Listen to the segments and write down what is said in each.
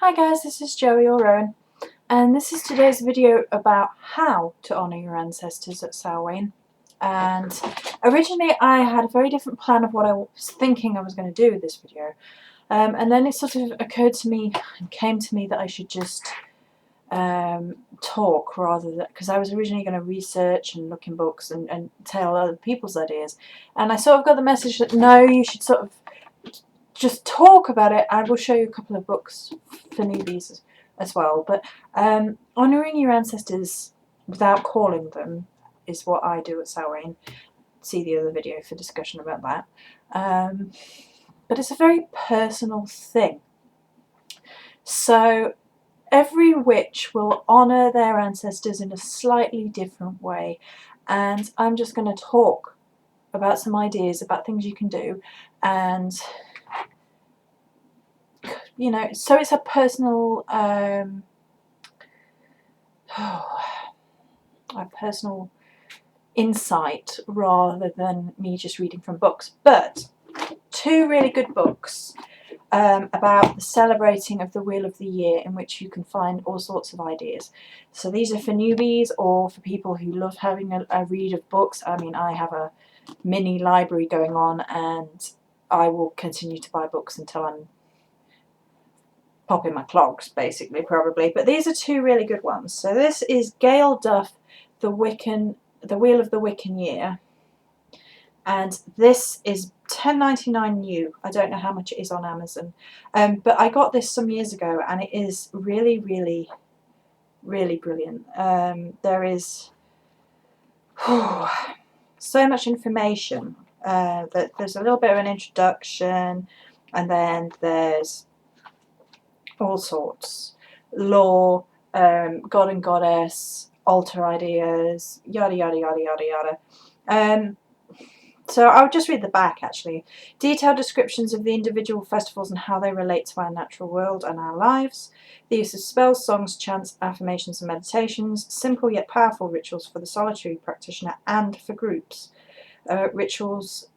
Hi guys, this is Joey or Rowan, and this is today's video about how to honour your ancestors at Samhain. And originally I had a very different plan of what I was thinking I was going to do with this video, and then it sort of occurred to me and came to me that I should just talk rather than, because I was originally going to research and look in books and tell other people's ideas, and I sort of got the message that no, you should sort of just talk about it. I will show you a couple of books for newbies as well, but honouring your ancestors without calling them is what I do at Samhain. See the other video for discussion about that. But it's a very personal thing. So every witch will honour their ancestors in a slightly different way, and I'm just going to talk about some ideas about things you can do, and you know, so it's a personal a personal insight rather than me just reading from books. But two really good books about the celebrating of the Wheel of the Year, in which you can find all sorts of ideas. So these are for newbies or for people who love having a read of books. I mean, I have a mini library going on, and I will continue to buy books until I'm popping my clogs, basically, probably. But these are two really good ones. So this is Gail Duff, The Wheel of the Wiccan Year, and this is $10.99 new. I don't know how much it is on Amazon, but I got this some years ago, and it is really, really, really brilliant. There is so much information. That there's a little bit of an introduction, and then there's all sorts, lore, god and goddess, altar ideas, yada yada yada yada yada. So I'll just read the back actually. Detailed descriptions of the individual festivals and how they relate to our natural world and our lives. The use of spells, songs, chants, affirmations and meditations. Simple yet powerful rituals for the solitary practitioner and for groups. Rituals,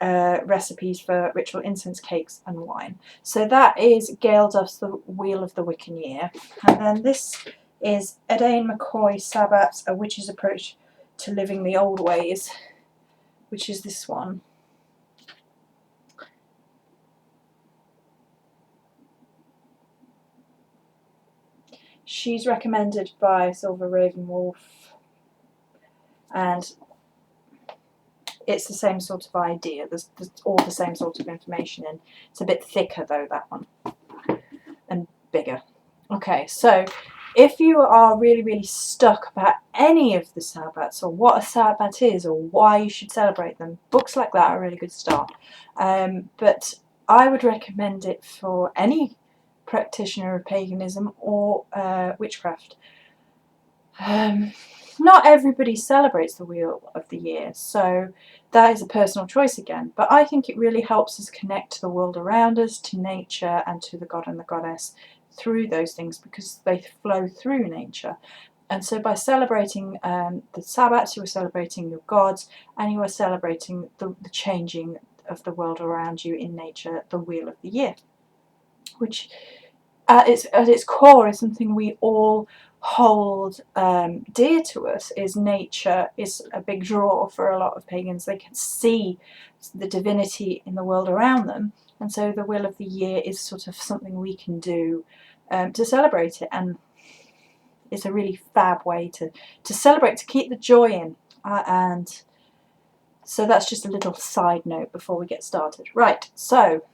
recipes for ritual incense, cakes and wine. So that is Gail Duff's The Wheel of the Wiccan Year. And then this is Edain McCoy Sabat's A Witch's Approach to Living the Old Ways, which is this one. She's recommended by Silver Raven Wolf, and it's the same sort of idea. There's all the same sort of information in. It's a bit thicker though, that one, and bigger. Okay, so if you are really, really stuck about any of the Sabbats, or what a Sabbat is, or why you should celebrate them, books like that are a really good start. But I would recommend it for any practitioner of paganism or witchcraft. Not everybody celebrates the Wheel of the Year, so that is a personal choice again. But I think it really helps us connect to the world around us, to nature, and to the god and the goddess through those things, because they flow through nature. And so by celebrating the Sabbats, you are celebrating your gods, and you are celebrating the changing of the world around you in nature, the Wheel of the Year, which at its core is something we all hold dear to us. Is nature is a big draw for a lot of pagans. They can see the divinity in the world around them, and so the Wheel of the Year is sort of something we can do to celebrate it, and it's a really fab way to celebrate, to keep the joy in. And so that's just a little side note before we get started. Right, so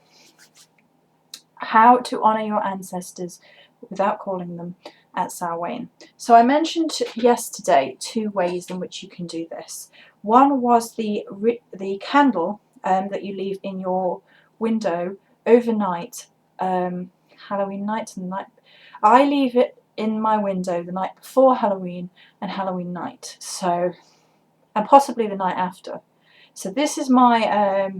how to honour your ancestors without calling them at Samhain. So I mentioned yesterday two ways in which you can do this. One was the candle that you leave in your window overnight, Halloween night and the night. I leave it in my window the night before Halloween and Halloween night, so, and possibly the night after. So this is my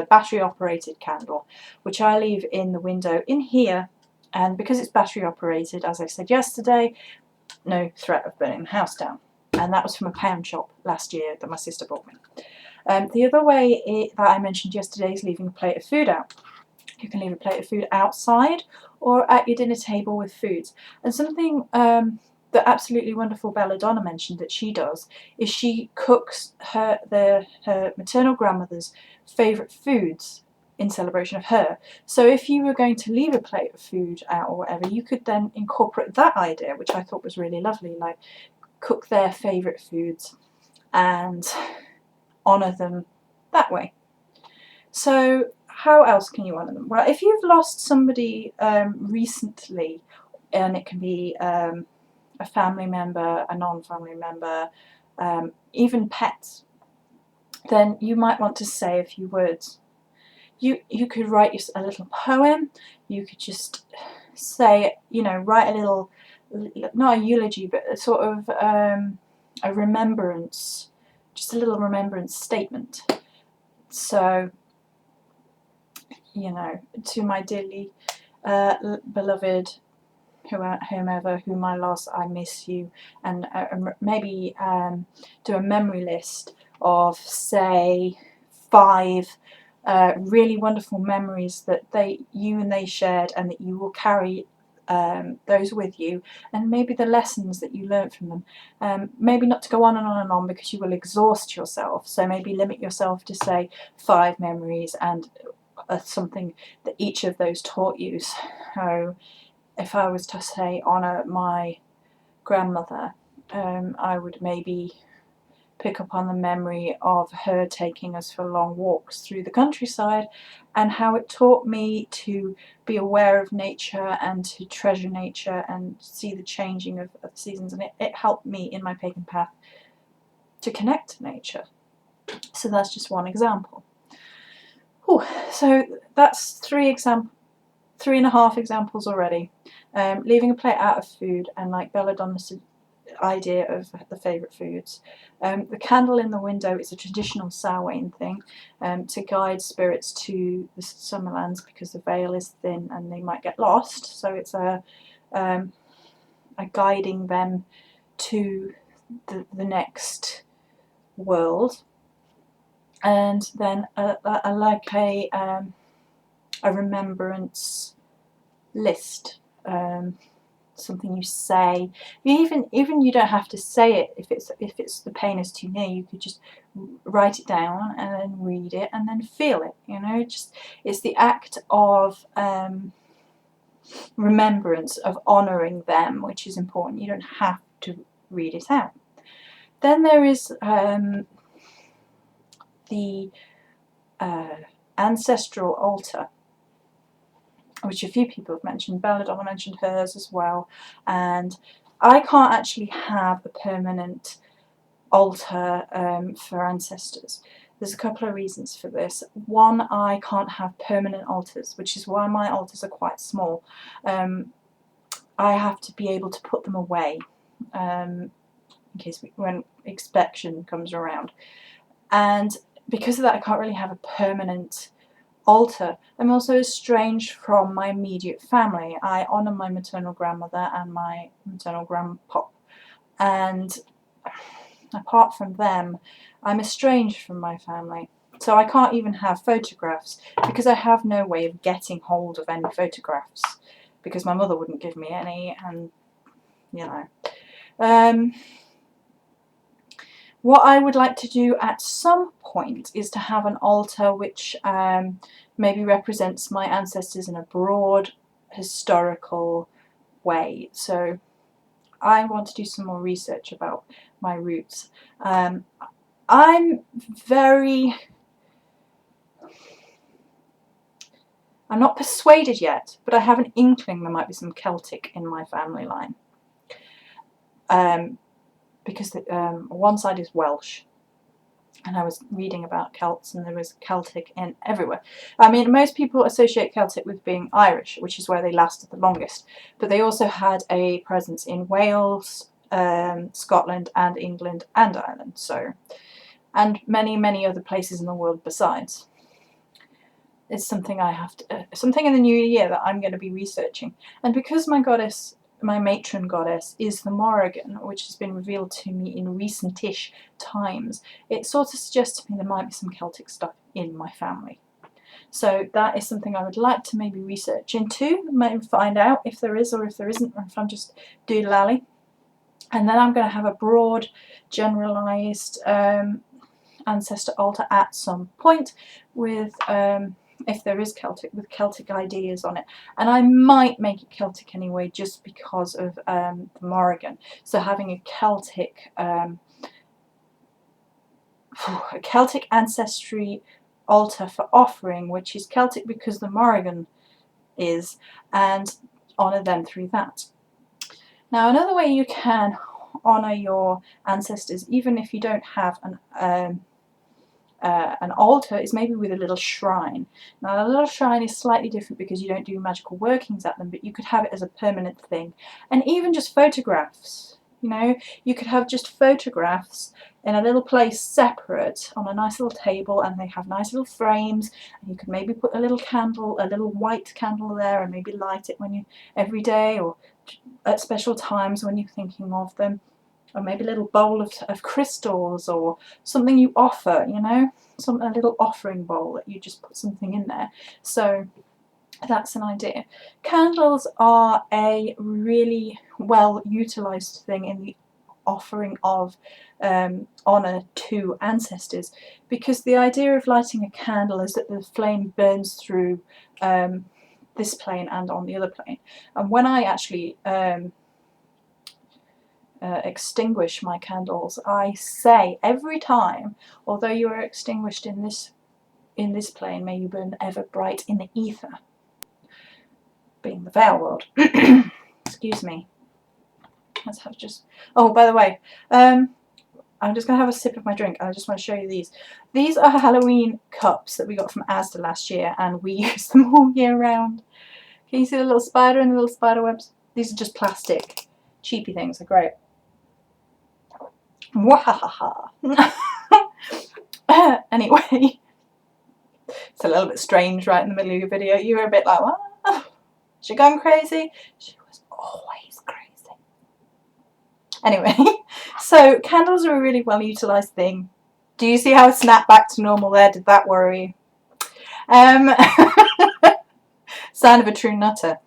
battery operated candle, which I leave in the window in here, and because it's battery operated, as I said yesterday, no threat of burning the house down. And that was from a pound shop last year that my sister bought me. The other way that I mentioned yesterday is leaving a plate of food out. You can leave a plate of food outside or at your dinner table with foods. And something that absolutely wonderful Belladonna mentioned that she does is she cooks her maternal grandmother's favourite foods in celebration of her. So if you were going to leave a plate of food out or whatever, you could then incorporate that idea, which I thought was really lovely, like cook their favourite foods and honour them that way. So how else can you honour them? Well, if you've lost somebody recently, and it can be a family member, a non-family member, even pets, then you might want to say a few words. You could write a little poem. You could just say, write a little, not a eulogy, but a sort of a remembrance, just a little remembrance statement. So, to my dearly beloved, whomever whom I lost, I miss you, and maybe do a memory list of, say, 5 really wonderful memories that you and they shared, and that you will carry those with you, and maybe the lessons that you learned from them. Maybe not to go on and on and on, because you will exhaust yourself, so maybe limit yourself to, say, 5 memories and something that each of those taught you. So if I was to say honour my grandmother, I would maybe pick up on the memory of her taking us for long walks through the countryside, and how it taught me to be aware of nature and to treasure nature and see the changing of the seasons, and it helped me in my pagan path to connect to nature. So that's just one example. So that's 3.5 examples already. Leaving a plate out of food, and like Belladonna's idea of the favourite foods. The candle in the window is a traditional Samhain thing to guide spirits to the summerlands, because the veil is thin and they might get lost. So it's a guiding them to the next world. And then like a remembrance list, something you say. Even you don't have to say it if it's the pain is too near. You could just write it down and then read it and then feel it. It's the act of remembrance, of honouring them, which is important. You don't have to read it out. Then there is the ancestral altar, which a few people have mentioned. Belladonna mentioned hers as well, and I can't actually have a permanent altar for ancestors. There's a couple of reasons for this. One, I can't have permanent altars, which is why my altars are quite small. I have to be able to put them away in case when inspection comes around, and because of that I can't really have a permanent altar. I'm also estranged from my immediate family. I honour my maternal grandmother and my maternal grandpop, and apart from them I'm estranged from my family. So I can't even have photographs, because I have no way of getting hold of any photographs, because my mother wouldn't give me any, and what I would like to do at some point is to have an altar which maybe represents my ancestors in a broad historical way. So I want to do some more research about my roots. I'm not persuaded yet, but I have an inkling there might be some Celtic in my family line. Because one side is Welsh, and I was reading about Celts, and there was Celtic in everywhere. I mean, most people associate Celtic with being Irish, which is where they lasted the longest, but they also had a presence in Wales, Scotland and England and Ireland, and many other places in the world besides. It's something something in the new year that I'm going to be researching. And because my matron goddess is the Morrigan, which has been revealed to me in recent-ish times, it sort of suggests to me there might be some Celtic stuff in my family. So that is something I would like to maybe research into, maybe find out if there is or if there isn't, or if I'm just doodle-lally. And then I'm going to have a broad, generalised ancestor altar at some point with, if there is Celtic, with Celtic ideas on it. And I might make it Celtic anyway, just because of the Morrigan. So having a Celtic ancestry altar for offering, which is Celtic because the Morrigan is, and honour them through that. Now, another way you can honour your ancestors, even if you don't have an altar, is maybe with a little shrine. Now, a little shrine is slightly different because you don't do magical workings at them, but you could have it as a permanent thing. And even just photographs, you know, you could have just photographs in a little place separate on a nice little table, and they have nice little frames, and you could maybe put a little candle, a little white candle there, and maybe light it when you every day or at special times when you're thinking of them. Or maybe a little bowl of crystals, or something you offer, you know, a little offering bowl that you just put something in there. So that's an idea. Candles are a really well utilised thing in the offering of honour to ancestors, because the idea of lighting a candle is that the flame burns through this plane and on the other plane. And when I actually extinguish my candles, I say every time, although you are extinguished in this plane, may you burn ever bright in the ether, being the veil world. Excuse me. Let's have just, oh, by the way, I'm just going to have a sip of my drink, and I just want to show you these. These are Halloween cups that we got from Asda last year, and we use them all year round. Can you see the little spider and the little spider webs? These are just plastic, cheapy things. They're great. Wahaha. Anyway, it's a little bit strange right in the middle of your video. You were a bit like, what? Is she gone crazy? She was always crazy. Anyway, so candles are a really well utilised thing. Do you see how I snapped back to normal there? Did that worry you? Sign of a true nutter.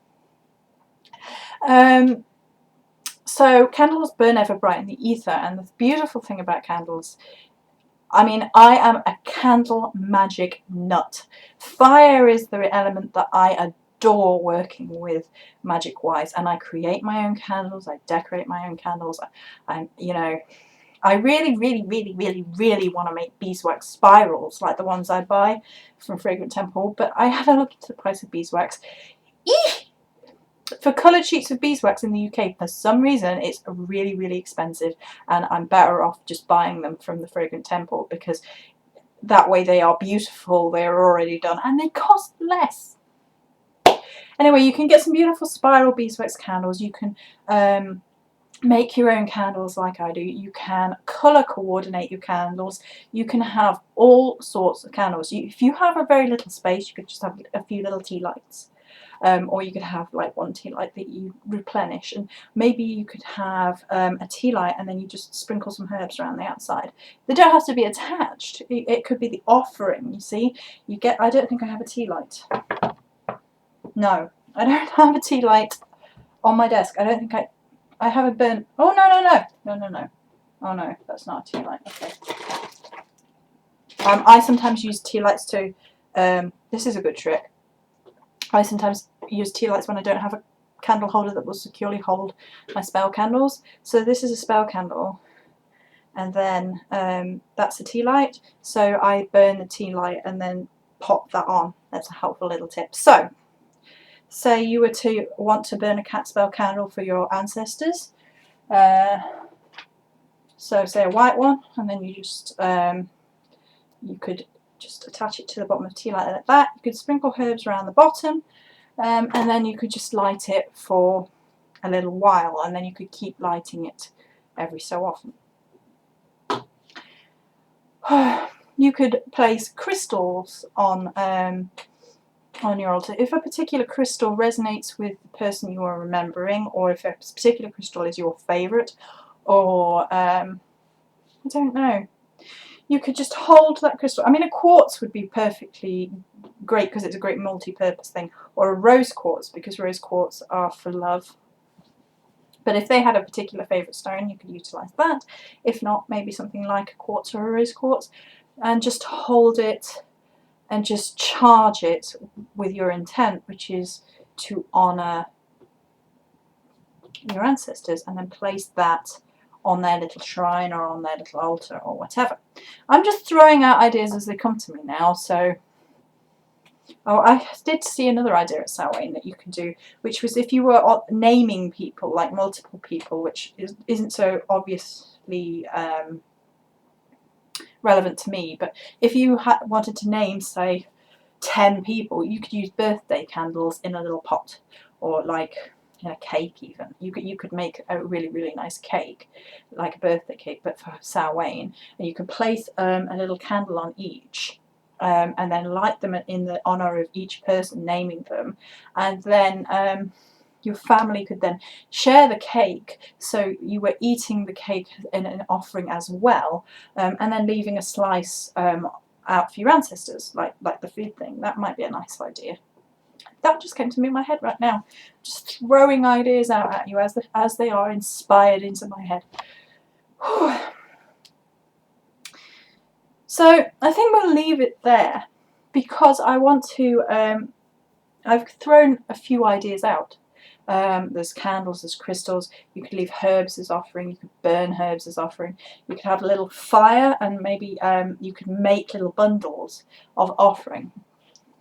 So candles burn ever bright in the ether, and the beautiful thing about candles, I mean, I am a candle magic nut. Fire is the element that I adore working with magic wise, and I create my own candles, I decorate my own candles. You know, I really want to make beeswax spirals like the ones I buy from Fragrant Temple, but I had a look into the price of beeswax. Eesh! For coloured sheets of beeswax in the UK, for some reason, it's really expensive, and I'm better off just buying them from the Fragrant Temple, because that way they are beautiful, they are already done, and they cost less. Anyway, you can get some beautiful spiral beeswax candles. You can make your own candles like I do. You can colour coordinate your candles. You can have all sorts of candles. If you have a very little space, you could just have a few little tea lights. Or you could have like one tea light that you replenish, and maybe you could have a tea light and then you just sprinkle some herbs around the outside. They don't have to be attached. It could be the offering, you see. I don't think I have a tea light. No, I don't have a tea light on my desk. I don't think I have a burn. Oh, no. Oh no, that's not a tea light. Okay. I sometimes use tea lights to, this is a good trick. I sometimes use tea lights when I don't have a candle holder that will securely hold my spell candles. So this is a spell candle, and then that's a tea light. So I burn the tea light and then pop that on. That's a helpful little tip. So, say you were to want to burn a cat spell candle for your ancestors. So say a white one, and then you just you could just attach it to the bottom of the tea light like that. You could sprinkle herbs around the bottom, and then you could just light it for a little while, and then you could keep lighting it every so often. You could place crystals on your altar. If a particular crystal resonates with the person you are remembering, or if a particular crystal is your favourite, or I don't know. you could just hold that crystal. I mean, a quartz would be perfectly great because it's a great multi-purpose thing, or a rose quartz, because rose quartz are for love. But if they had a particular favourite stone, you could utilise that. If not, maybe something like a quartz or a rose quartz, and just hold it and just charge it with your intent, which is to honour your ancestors, and then place that on their little shrine or on their little altar or whatever. I'm just throwing out ideas as they come to me now. So, oh, I did see another idea at Samhain that you can do, which was if you were naming people, like multiple people, which isn't so obviously relevant to me, but if you wanted to name, say, 10 people, you could use birthday candles in a little pot, or like in a cake even. You could make a really, really nice cake, like a birthday cake, but for Samhain, and you could place a little candle on each, and then light them in the honour of each person, naming them, and then your family could then share the cake, so you were eating the cake in an offering as well, and then leaving a slice out for your ancestors, like the food thing. That might be a nice idea. That just came to me in my head right now. Just throwing ideas out at you as they are inspired into my head. So I think we'll leave it there, because I want to, I've thrown a few ideas out. There's candles, there's crystals, you could leave herbs as offering, you could burn herbs as offering, you could have a little fire, and maybe you could make little bundles of offering.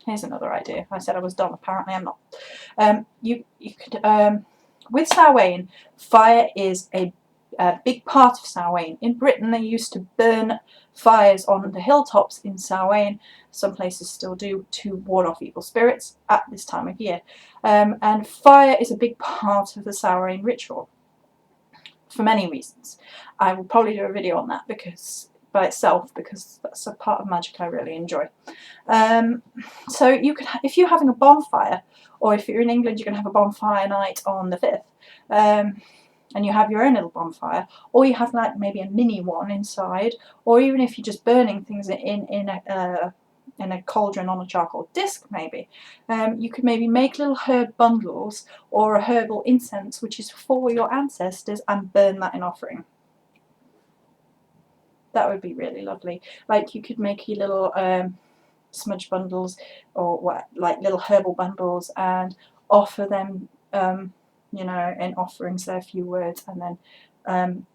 Here's another idea. I said I was done, apparently I'm not. You could, with Samhain, fire is a big part of Samhain. In Britain they used to burn fires on the hilltops in Samhain. Some places still do, to ward off evil spirits at this time of year. And fire is a big part of the Samhain ritual for many reasons. I will probably do a video on that by itself, because that's a part of magic I really enjoy. So you could, if you're having a bonfire, or if you're in England, you can have a bonfire night on the 5th. And you have your own little bonfire, or you have like maybe a mini one inside, or even if you're just burning things in a cauldron on a charcoal disc, maybe you could maybe make little herb bundles or a herbal incense which is for your ancestors, and burn that in offering. That would be really lovely. Like you could make your little smudge bundles, or what, like little herbal bundles, and offer them you know, in offerings, there, a few words, and then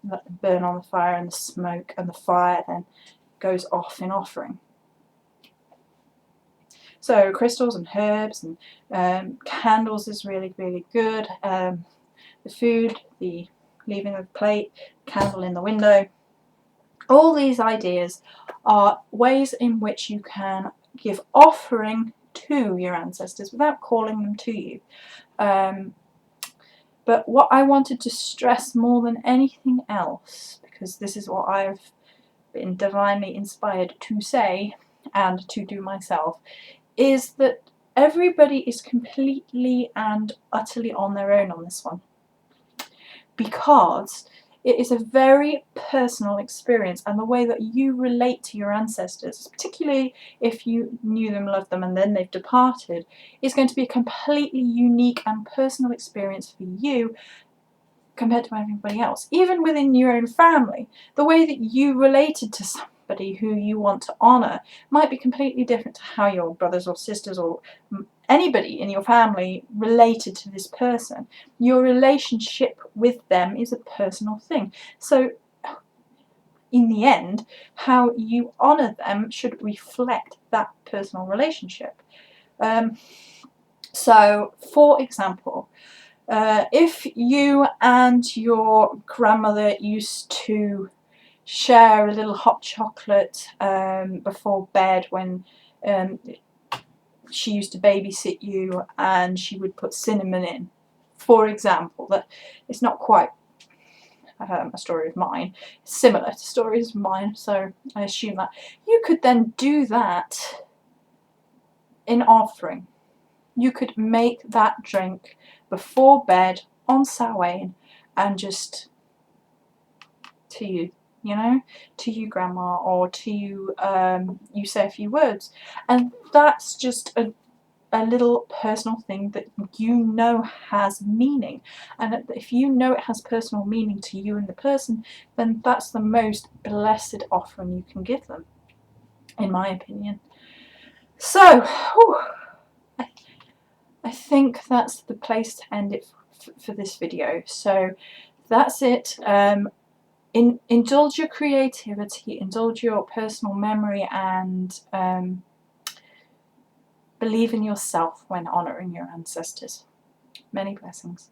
let them burn on the fire, and the smoke and the fire then goes off in offering. So crystals and herbs and candles is really, really good. The food, the leaving the plate, candle in the window. All these ideas are ways in which you can give offering to your ancestors without calling them to you. But what I wanted to stress more than anything else, because this is what I've been divinely inspired to say and to do myself, is that everybody is completely and utterly on their own on this one. Because it is a very personal experience, and the way that you relate to your ancestors, particularly if you knew them, loved them, and then they've departed, is going to be a completely unique and personal experience for you compared to everybody else. Even within your own family, the way that you related to somebody who you want to honour might be completely different to how your brothers or sisters or anybody in your family related to this person. Your relationship with them is a personal thing. So in the end, how you honour them should reflect that personal relationship. So for example, if you and your grandmother used to share a little hot chocolate before bed when she used to babysit you, and she would put cinnamon in, for example, that it's not quite a story of mine, it's similar to stories of mine, so I assume that you could then do that in offering. You could make that drink before bed on Samhain, and just to you, you know, to you grandma, or to you, you say a few words, and that's just a little personal thing that you know has meaning. And if you know it has personal meaning to you and the person, then that's the most blessed offering you can give them, in my opinion. So, whew, I think that's the place to end it for this video. So that's it. Indulge your creativity, indulge your personal memory, and believe in yourself when honouring your ancestors. Many blessings.